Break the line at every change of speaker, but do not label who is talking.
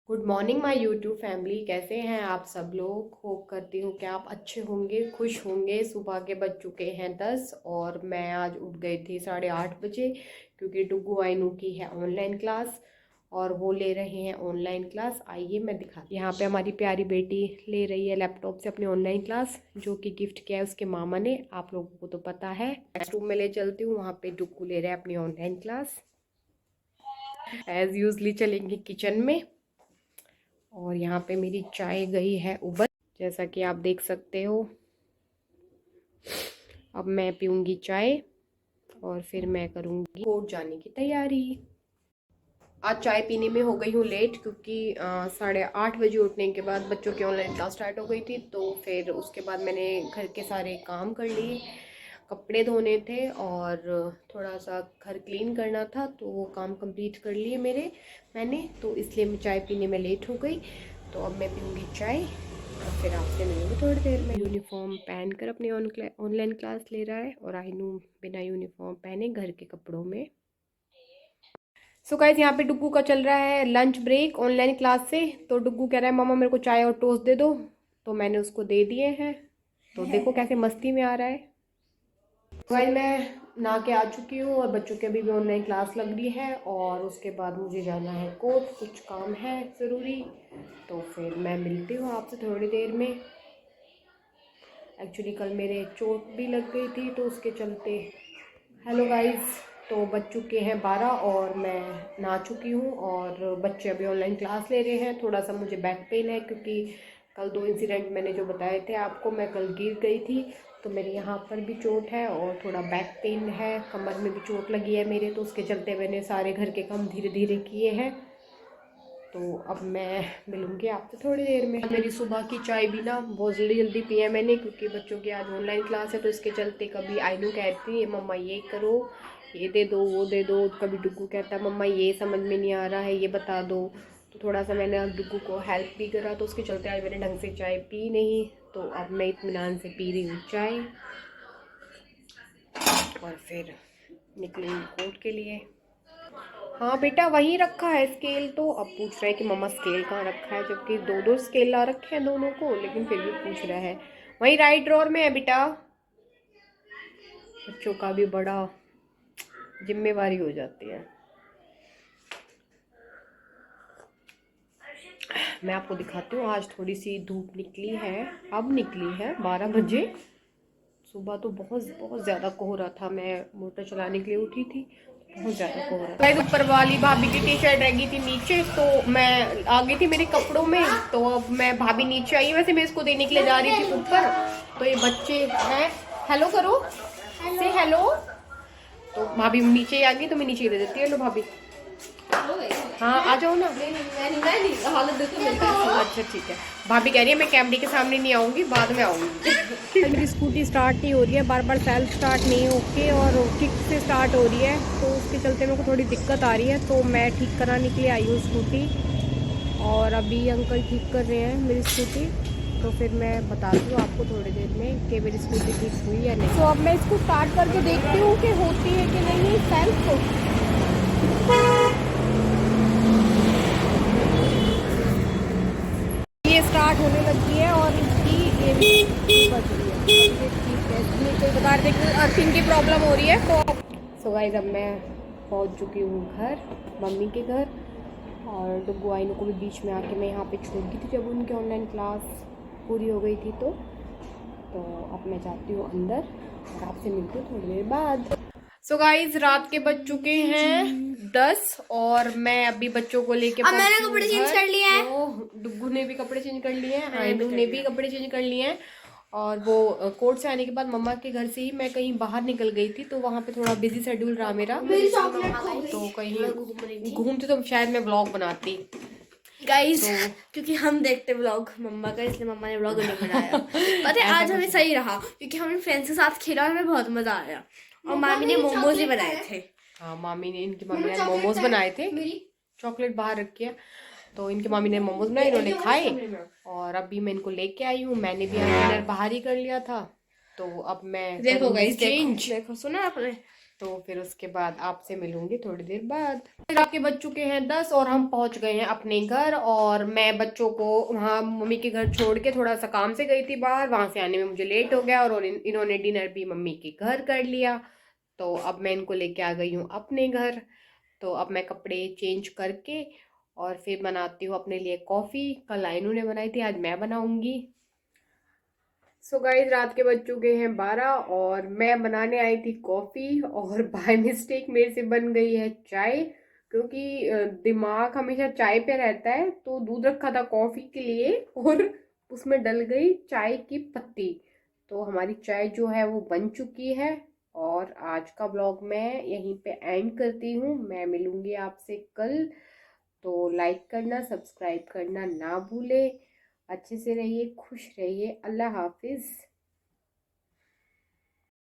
Good morning my YouTube family. कैसे हैं आप सब लोग? होप करती हूँ कि आप अच्छे होंगे, खुश होंगे। सुबह के बज चुके हैं 10 और मैं आज उठ गई थी 8:30 बजे, क्योंकि डुगू आइनू की है ऑनलाइन क्लास और वो ले रहे हैं ऑनलाइन क्लास। आइए मैं दिखाती हूँ। यहाँ पे हमारी प्यारी बेटी ले रही है लैपटॉप से अपनी ऑनलाइन क्लास, जो कि गिफ्ट किया है उसके मामा ने। आप लोगों को तो पता है। नेक्स्ट रूम में ले चलती हूँ, वहाँ पे डुगू ले रहे हैं अपनी ऑनलाइन क्लास। एज यूजली चलेंगे किचन में और यहाँ पे मेरी चाय गई है उबल, जैसा कि आप देख सकते हो। अब मैं पीऊँगी चाय और फिर मैं करूँगी कोर्ट जाने की तैयारी। आज चाय पीने में हो गई हूँ लेट, क्योंकि 8:30 बजे उठने के बाद बच्चों की ऑनलाइन क्लास स्टार्ट हो गई थी। तो फिर उसके बाद मैंने घर के सारे काम कर लिए। कपड़े धोने थे और थोड़ा सा घर क्लीन करना था, तो वो काम कंप्लीट कर लिए मैंने, तो इसलिए मैं चाय पीने में लेट हो गई। तो अब मैं पीऊँगी चाय और फिर आपसे मिलूँगी थोड़ी देर में। यूनिफॉर्म पहन कर अपनी ऑनलाइन क्लास ले रहा है और आइनू बिना यूनिफॉर्म पहने घर के कपड़ों में। सो गाइस, यहाँ पे डुग्गू का चल रहा है लंच ब्रेक ऑनलाइन क्लास से। तो डुग्गू कह रहा है मामा मेरे को चाय और टोस्ट दे दो, तो मैंने उसको दे दिए हैं। तो देखो कैसे मस्ती में आ रहा है। गाइस, मैं नहा के आ चुकी हूँ और बच्चों की अभी भी ऑनलाइन क्लास लग रही है और उसके बाद मुझे जाना है कोर्ट, कुछ काम है ज़रूरी। तो फिर मैं मिलती हूँ आपसे थोड़ी देर में। एक्चुअली कल मेरे चोट भी लग गई थी, तो उसके चलते। हेलो गाइस, तो बज चुके हैं 12 और मैं नहा चुकी हूँ और बच्चे अभी ऑनलाइन क्लास ले रहे हैं। थोड़ा सा मुझे बैक पेन है, क्योंकि कल 2 इंसिडेंट मैंने जो बताए थे आपको, मैं कल गिर गई थी, तो मेरे यहाँ पर भी चोट है और थोड़ा बैक पेन है, कमर में भी चोट लगी है मेरे। तो उसके चलते मैंने सारे घर के काम धीरे धीरे किए हैं। तो अब मैं मिलूँगी आपसे थोड़ी देर में। मेरी सुबह की चाय भी ना बहुत जल्दी जल्दी पी है मैंने, क्योंकि बच्चों की आज ऑनलाइन क्लास है। तो इसके चलते कभी आइनू कहती है मम्मा ये करो, ये दे दो, वो दे दो। कभी डुग्गू कहता है मम्मा ये समझ में नहीं आ रहा है, ये बता दो। तो थोड़ा सा मैंने आज डुग्गू को हेल्प भी करा, तो उसके चलते आज मैंने ढंग से चाय पी नहीं। तो अब मैं इत्मीनान से पी रही हूँ चाय और फिर निकलेंगे कोर्ट के लिए। हाँ बेटा, वहीं रखा है स्केल। तो अब पूछ रहा है कि मम्मा स्केल कहाँ रखा है, जबकि दो दो स्केल ला रखे हैं दोनों को, लेकिन फिर भी पूछ रहा है। वहीं राइट ड्रॉर में है बेटा। बच्चों का भी बड़ा जिम्मेवारी हो जाती है। मैं आपको दिखाती हूँ, आज थोड़ी सी धूप निकली है, अब निकली है 12 बजे। सुबह तो बहुत बहुत ज़्यादा कोहरा था, मैं मोटर चलाने के लिए उठी थी, बहुत ज़्यादा कोहरा था। ऊपर वाली भाभी की टी शर्ट रह गई थी नीचे, तो मैं आ गई थी मेरे कपड़ों में। तो अब मैं भाभी नीचे आई, वैसे मैं इसको देने के लिए जा रही थी ऊपर। तो ये बच्चे हैं, हेलो करो, से हेलो। तो भाभी नीचे ही आ गई, तो मैं नीचे ही दे देती हूँ। हेलो भाभी। हाँ आ जाओ ना। हालत देखो मेरी। अच्छा ठीक है। भाभी कह रही है मैं कैमरे के सामने नहीं आऊँगी, बाद में आऊँगी। मेरी स्कूटी स्टार्ट नहीं हो रही है, बार बार सेल्फ स्टार्ट नहीं होके और किक से स्टार्ट हो रही है, तो उसके चलते मेरे को थोड़ी दिक्कत आ रही है। तो मैं ठीक कराने के लिए आई हूँ स्कूटी और अभी अंकल ठीक कर रहे हैं मेरी स्कूटी। तो फिर मैं बताती हूँ आपको थोड़ी देर में कि मेरी स्कूटी ठीक हुई या नहीं। तो अब मैं इसको स्टार्ट करके देखती हूँ कि होती है कि नहीं सेल्फ। ये स्टार्ट होने लगी है और इसकी ये भी बज रही है। ये ठीक है, इसमें कोई बता रहे थे अर्थिंग की प्रॉब्लम हो रही है। तो सो गाइस, अब मैं पहुंच चुकी हूँ घर, मम्मी के घर। और डुग्गू आइनू को भी बीच में आके मैं यहाँ पे छोड़ दी थी, जब उनकी ऑनलाइन क्लास पूरी हो गई थी। तो अब मैं जाती हूँ अंदर और आपसे मिलती हूँ थोड़ी देर बाद। सो गाइस, रात के बज चुके हैं 10 और मैं अभी बच्चों को लेके
मैंने कपड़े चेंज कर लिए हैं।
तो डुग्गू ने भी कपड़े चेंज कर लिए हैं, आइनू ने भी कपड़े चेंज कर लिए हैं। और वो कोर्ट से आने के बाद मम्मा के घर से ही मैं कहीं बाहर निकल गई थी, तो वहाँ पे थोड़ा बिजी शेड्यूल रहा मेरा। तो कहीं घूमते तो शायद मैं व्लॉग बनाती
गाइस, क्योंकि हम देखते व्लॉग मम्मा का, इसलिए मम्मा ने व्लॉग नहीं बनाया। पता है आज हमें सही रहा, क्योंकि हमने फ्रेंड्स के साथ खेला और हमें बहुत मजा आया। और मामी ने मोमोज ही बनाए थे।
हाँ, इनकी मामी ने मोमोज बनाए थे। चॉकलेट बाहर रखी है, तो इनकी मामी ने मोमोज बनाए, इन्होंने खाए। और अभी मैं इनको लेके आई हूँ। मैंने भी डिनर बाहर ही कर लिया था। तो अब मैं
देखो गाइस,
चेंज।
देखो सुना आपने,
तो फिर उसके बाद आपसे मिलूंगी थोड़ी देर बाद। फिर आपके बज चुके हैं 10 और हम पहुंच गए हैं अपने घर। और मैं बच्चों को वहाँ मम्मी के घर छोड़ के थोड़ा सा काम से गई थी बाहर, वहां से आने में मुझे लेट हो गया और इन्होंने डिनर भी मम्मी के घर कर लिया। तो अब मैं इनको लेके आ गई हूँ अपने घर। तो अब मैं कपड़े चेंज करके और फिर बनाती हूँ अपने लिए कॉफ़ी। कल आयनू ने बनाई थी, आज मैं बनाऊंगी। सो गाइस, रात के बज चुके हैं 12 और मैं बनाने आई थी कॉफ़ी और बाय मिस्टेक मेरे से बन गई है चाय। क्योंकि दिमाग हमेशा चाय पे रहता है, तो दूध रखा था कॉफ़ी के लिए और उसमें डल गई चाय की पत्ती। तो हमारी चाय जो है वो बन चुकी है। और आज का ब्लॉग मैं यहीं पे एंड करती हूँ। मैं मिलूंगी आपसे कल। तो लाइक करना, सब्सक्राइब करना ना भूले। अच्छे से रहिए, खुश रहिए। अल्लाह हाफिज।